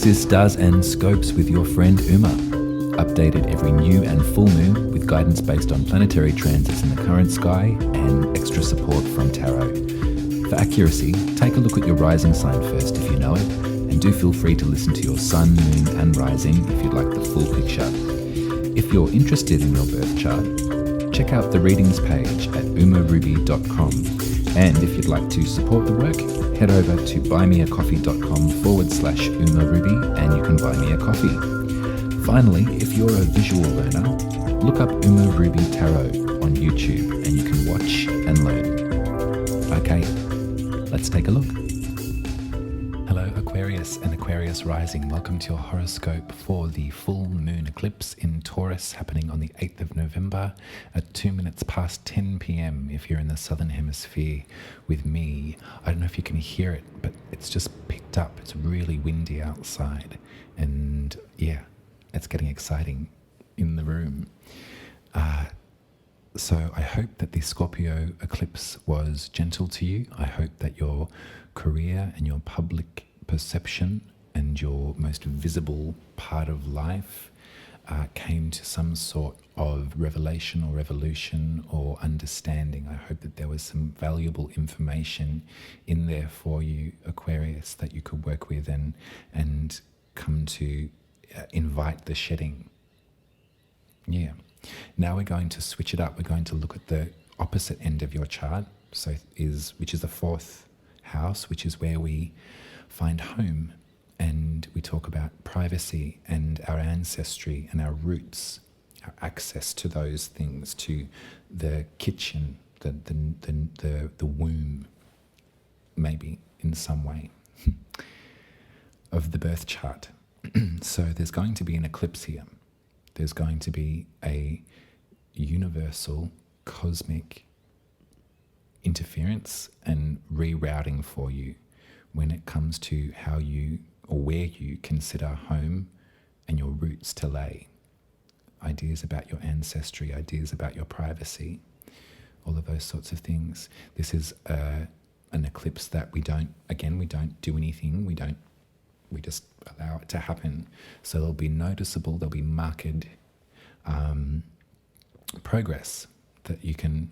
This is Stars and Scopes with your friend Uma, updated every new and full moon with guidance based on planetary transits in the current sky and extra support from tarot. For accuracy, take a look at your rising sign first if you know it, and do feel free to listen to your sun, moon and rising if you'd like the full picture. If you're interested in your birth chart, check out the readings page at umaruby.com. And if you'd like to support the work, head over to buymeacoffee.com/umaruby and you can buy me a coffee. Finally, if you're a visual learner, look up Uma Ruby Tarot on YouTube and you can watch and learn. Okay, let's take a look. Hello Aquarius and Aquarius Rising. Welcome to your horoscope for the full moon eclipse in Taurus happening on the 8th of November at 2 minutes past 10 p.m. if you're in the southern hemisphere with me. I don't know if you can hear it, but it's just picked up. It's really windy outside and yeah, it's getting exciting in the room. So I hope that the Scorpio eclipse was gentle to you. I hope that your career and your public perception and your most visible part of life came to some sort of revelation or revolution or understanding. I hope that there was some valuable information in there for you, Aquarius, that you could work with and come to invite the shedding. Yeah. Now we're going to switch it up. We're going to look at the opposite end of your chart, which is the fourth house, which is where we find home, and we talk about privacy and our ancestry and our roots, our access to those things, to the kitchen, the womb, maybe in some way of the birth chart. So there's going to be an eclipse here. There's going to be a universal cosmic interference and rerouting for you when it comes to how you or where you consider home and your roots to lay. Ideas about your ancestry, ideas about your privacy, all of those sorts of things. This is an eclipse that we don't do anything. We just allow it to happen. So there'll be noticeable, there'll be marked progress that you can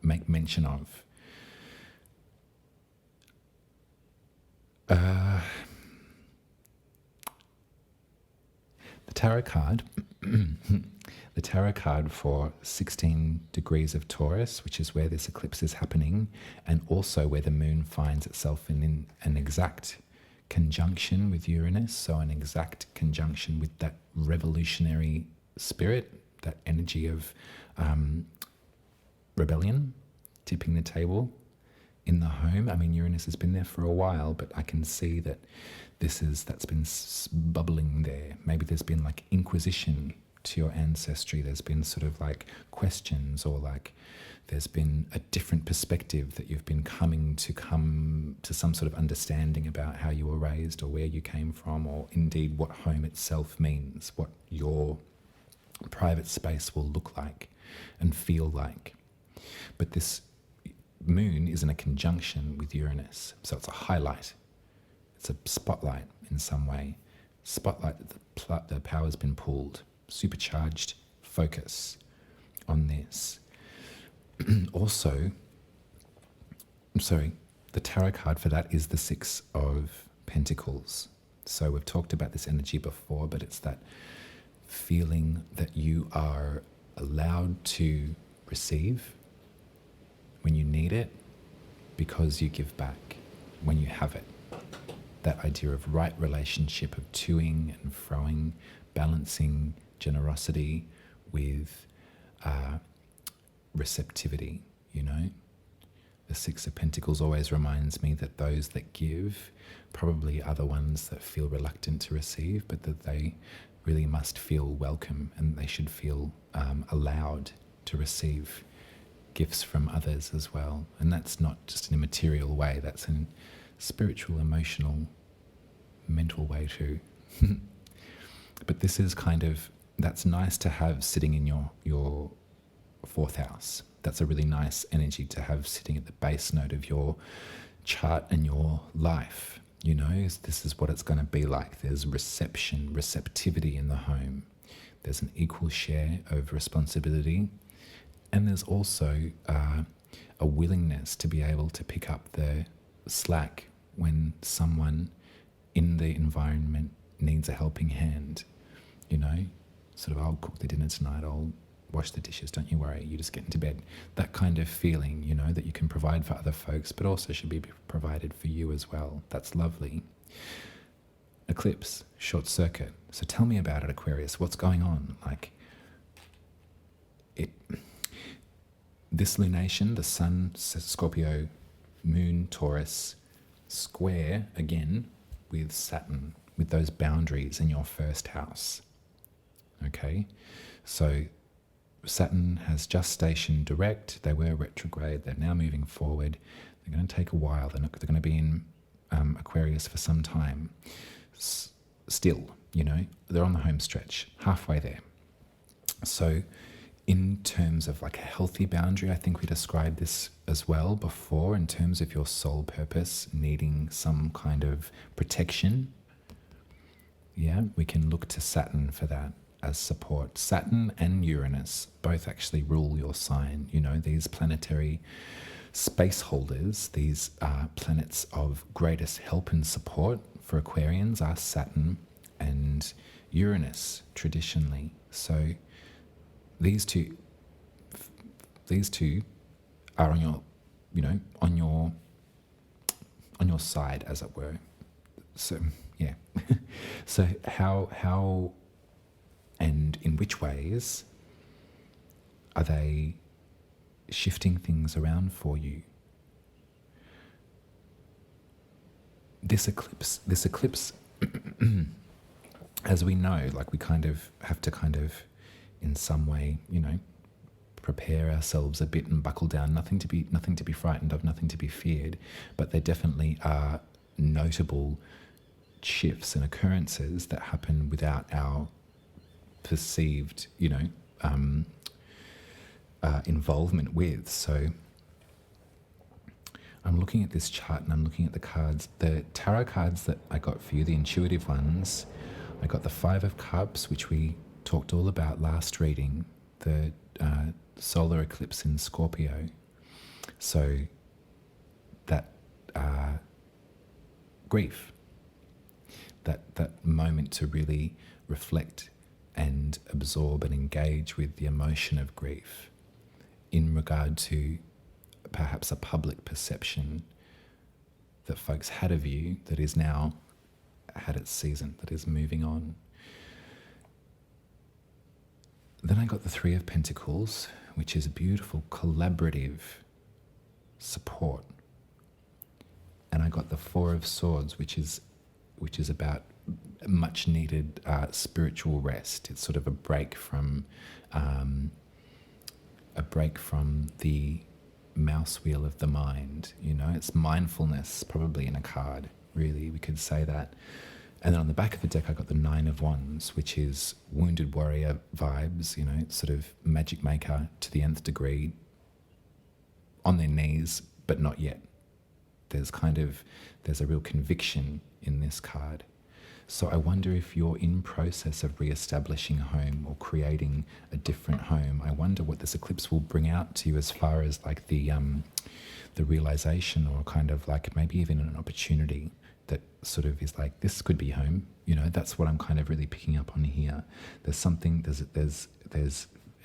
make mention of. The tarot card, the tarot card for 16 degrees of Taurus, which is where this eclipse is happening, and also where the moon finds itself in an exact conjunction with Uranus, so an exact conjunction with that revolutionary spirit, that energy of rebellion, tipping the table in the home. I mean, Uranus has been there for a while, but I can see that that's been bubbling there. Maybe there's been like inquisition to your ancestry. There's been sort of like questions, or like there's been a different perspective that you've been come to some sort of understanding about how you were raised or where you came from, or indeed what home itself means, what your private space will look like and feel like. But this moon is in a conjunction with Uranus, so it's a highlight. It's a spotlight in some way. Spotlight that the power's been pulled. Supercharged focus on this. Also, the tarot card for that is the Six of Pentacles. So we've talked about this energy before, but it's that feeling that you are allowed to receive when you need it, because you give back when you have it. That idea of right relationship, of toing and froing, balancing generosity with receptivity, you know. The Six of Pentacles always reminds me that those that give probably are the ones that feel reluctant to receive, but that they really must feel welcome, and they should feel allowed to receive gifts from others as well. And that's not just in a material way, that's in spiritual, emotional, mental way too. But this is that's nice to have sitting in your fourth house. That's a really nice energy to have sitting at the base note of your chart and your life. This is what it's going to be like. There's receptivity in the home. There's an equal share of responsibility. And there's also a willingness to be able to pick up the slack when someone in the environment needs a helping hand. Sort of, I'll cook the dinner tonight, I'll wash the dishes, don't you worry, you just get into bed. That kind of feeling, that you can provide for other folks, but also should be provided for you as well. That's lovely. Eclipse, short circuit. So tell me about it, Aquarius. What's going on? This lunation, the Sun, Scorpio, Moon, Taurus, square again with Saturn, with those boundaries in your first house. Okay, so Saturn has just stationed direct. They were retrograde. They're now moving forward. They're going to take a while. They're going to be in Aquarius for some time. Still, they're on the home stretch, halfway there. So in terms of like a healthy boundary, I think we described this as well before, in terms of your soul purpose needing some kind of protection. Yeah, we can look to Saturn for that as support. Saturn and Uranus both actually rule your sign. These planetary space holders, these planets of greatest help and support for Aquarians are Saturn and Uranus traditionally. So these two are on your side, as it were. So yeah. So how and in which ways are they shifting things around for you? This eclipse, as we know, like we kind of have to in some way, prepare ourselves a bit and buckle down. Nothing to be frightened of, nothing to be feared, but there definitely are notable shifts and occurrences that happen without our perceived, involvement with. So I'm looking at this chart and I'm looking at the cards, the tarot cards that I got for you, the intuitive ones. I got the Five of Cups, which we talked all about last reading, the solar eclipse in Scorpio. So that grief, that moment to really reflect and absorb and engage with the emotion of grief in regard to perhaps a public perception that folks had of you that is now had its season, that is moving on. Then I got the Three of Pentacles, which is a beautiful collaborative support. And I got the Four of Swords, which is about much needed spiritual rest. It's sort of a break from the mouse wheel of the mind. It's mindfulness, probably in a card. Really, we could say that. And then on the back of the deck, I got the Nine of Wands, which is wounded warrior vibes. It's sort of magic maker to the nth degree, on their knees, but not yet. There's a real conviction in this card. So I wonder if you're in process of re-establishing a home or creating a different home. I wonder what this eclipse will bring out to you as far as like the realization, or kind of like maybe even an opportunity that sort of is like, this could be home. That's what I'm kind of really picking up on here. There's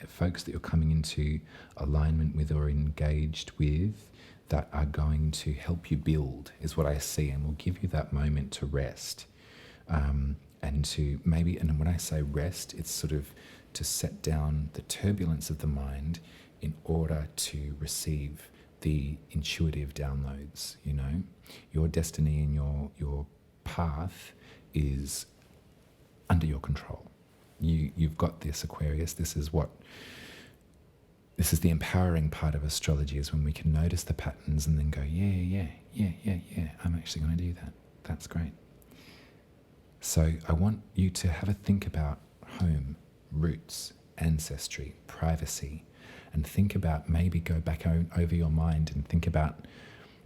folks that you're coming into alignment with or engaged with that are going to help you build, is what I see, and will give you that moment to rest. And to maybe, and when I say rest, it's sort of to set down the turbulence of the mind in order to receive the intuitive downloads. Your destiny and your path is under your control. You've got this, Aquarius. This is the empowering part of astrology, is when we can notice the patterns and then go, yeah, I'm actually going to do that. That's great. So I want you to have a think about home, roots, ancestry, privacy, and think about, maybe go back over your mind and think about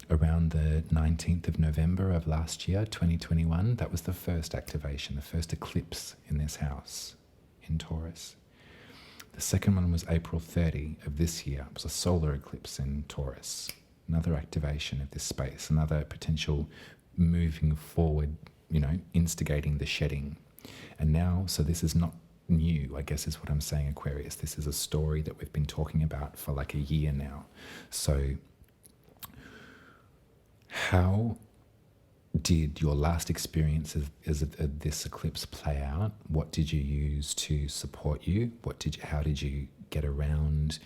around the 19th of November of last year, 2021. That was the first activation, the first eclipse in this house in Taurus. The second one was April 30 of this year. It was a solar eclipse in Taurus. Another activation of this space, another potential moving forward, instigating the shedding. And now, so this is not new, I guess is what I'm saying, Aquarius. This is a story that we've been talking about for like a year now. So how did your last experience of this eclipse play out? What did you use to support you? How did you get around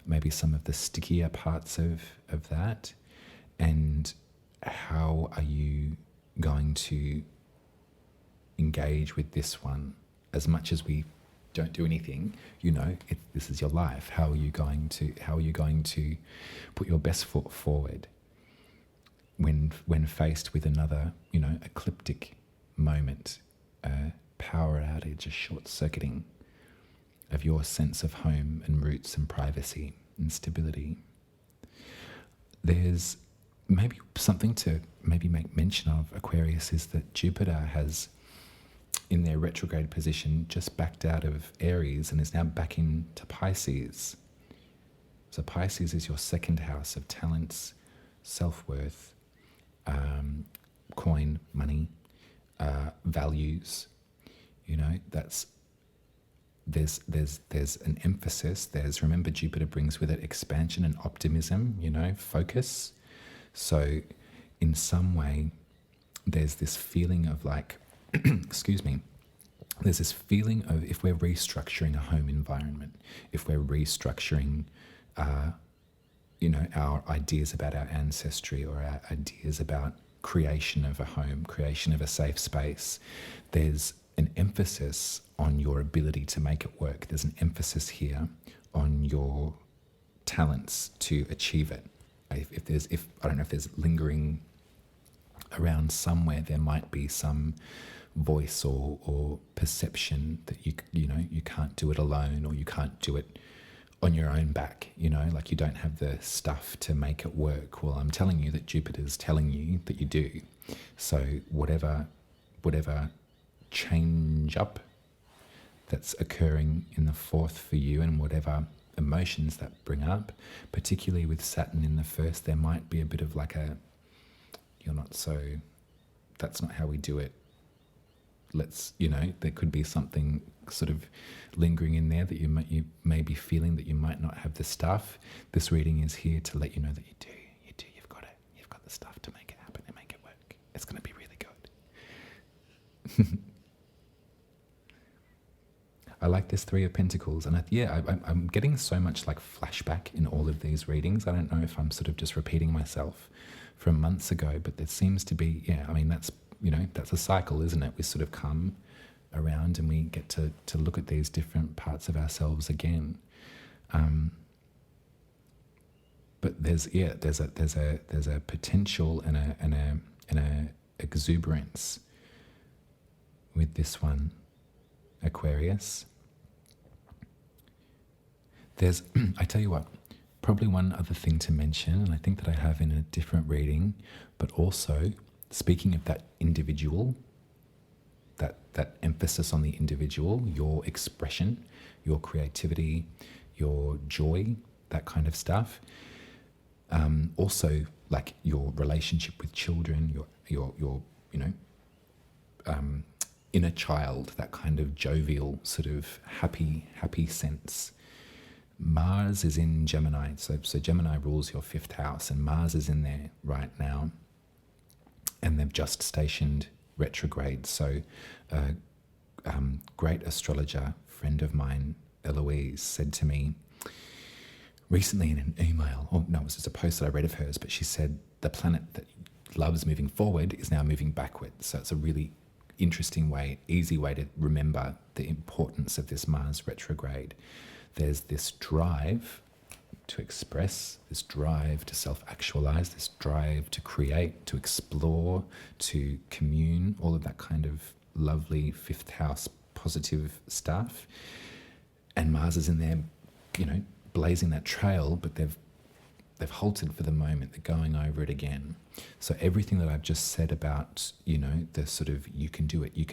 maybe some of the stickier parts of that? And how are you going to engage with this one? As much as we don't do anything, this is your life. How are you going to put your best foot forward when faced with another, ecliptic moment, a power outage, a short circuiting of your sense of home and roots and privacy and stability? There's maybe something to maybe make mention of, Aquarius, is that Jupiter has, in their retrograde position, just backed out of Aries and is now back into Pisces. So Pisces is your second house of talents, self-worth, coin, money, values. There's an emphasis. Remember, Jupiter brings with it expansion and optimism, focus. So in some way, there's this feeling of like, excuse me, there's this feeling of, if we're restructuring a home environment, if we're restructuring our ideas about our ancestry, or our ideas about creation of a home, creation of a safe space, there's an emphasis on your ability to make it work. There's an emphasis here on your talents to achieve it. If I don't know if there's lingering around somewhere, there might be some voice or perception that you can't do it alone, or you can't do it on your own back, like you don't have the stuff to make it work. Well, I'm telling you that Jupiter's telling you that you do. So whatever change up that's occurring in the fourth for you, and whatever emotions that bring up, particularly with Saturn in the first, there might be a bit of like that's not how we do it. There could be something sort of lingering in there that you may be feeling that you might not have the stuff. This reading is here to let you know that you do, you've got it. You've got the stuff to make it happen and make it work. It's going to be really good. I like this Three of Pentacles, and I'm getting so much like flashback in all of these readings. I don't know if I'm sort of just repeating myself from months ago, but there seems to be, that's a cycle, isn't it? We sort of come around and we get to look at these different parts of ourselves again. But there's a potential and a exuberance with this one, Aquarius. There's, I tell you what, probably one other thing to mention, and I think that I have in a different reading, but also speaking of that individual, that emphasis on the individual, your expression, your creativity, your joy, that kind of stuff. Also, like your relationship with children, your inner child, that kind of jovial sort of happy sense. Mars is in Gemini, so Gemini rules your fifth house, and Mars is in there right now, and they've just stationed retrograde. So great astrologer friend of mine, Eloise, said to me recently in an email, it was just a post that I read of hers, but she said the planet that loves moving forward is now moving backwards. So it's a really interesting way, easy way to remember the importance of this Mars retrograde. There's this drive to express, this drive to self-actualize, this drive to create, to explore, to commune, all of that kind of lovely fifth house positive stuff. And Mars is in there, blazing that trail, but they've They've halted for the moment. They're going over it again. So everything that I've just said about, the sort of you can do it, you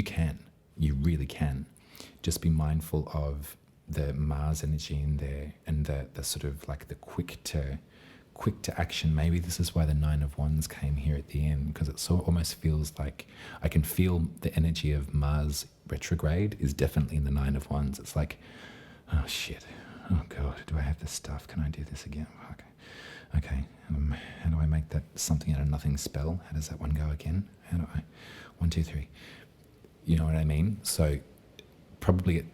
can, you really can. Just be mindful of the Mars energy in there, and the sort of like the quick to action. Maybe this is why the Nine of Wands came here at the end, because it almost feels like I can feel the energy of Mars retrograde is definitely in the Nine of Wands. It's like, oh shit, oh god, do I have this stuff? Can I do this again? Okay. How do I make that something out of nothing spell? How does that one go again? How do I? 1, 2, 3. You know what I mean? So probably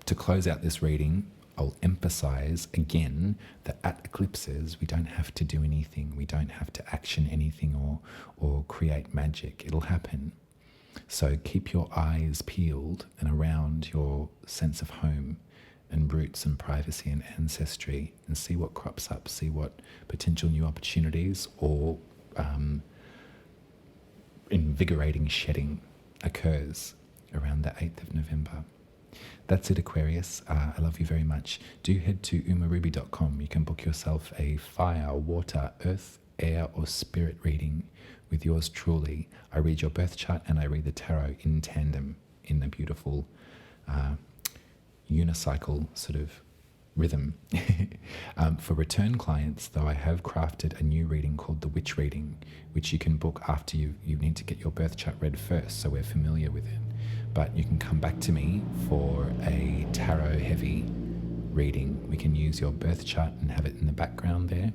to close out this reading, I'll emphasize again that at eclipses, we don't have to do anything. We don't have to action anything or create magic. It'll happen. So keep your eyes peeled and around your sense of home and roots and privacy and ancestry, and see what crops up, see what potential new opportunities or invigorating shedding occurs around the 8th of November. That's it, Aquarius. I love you very much. Do head to umaruby.com. You can book yourself a fire, water, earth, air, or spirit reading with yours truly. I read your birth chart and I read the tarot in tandem in a beautiful unicycle sort of rhythm. For return clients, though, I have crafted a new reading called the Witch Reading, which you can book after you need to get your birth chart read first, so we're familiar with it. But you can come back to me for a tarot heavy reading. We can use your birth chart and have it in the background there.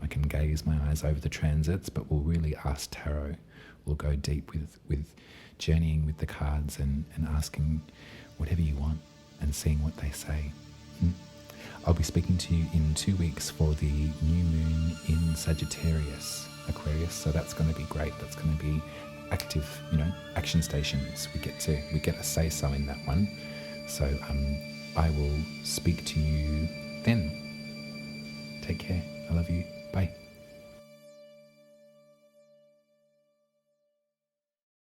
I can gaze my eyes over the transits, but we'll really ask tarot. We'll go deep with journeying with the cards and asking whatever you want and seeing what they say. I'll be speaking to you in 2 weeks for the new moon in Sagittarius, Aquarius. So that's going to be great. That's going to be active, action stations. We get a say so in that one. So I will speak to you then. Take care. I love you. Bye.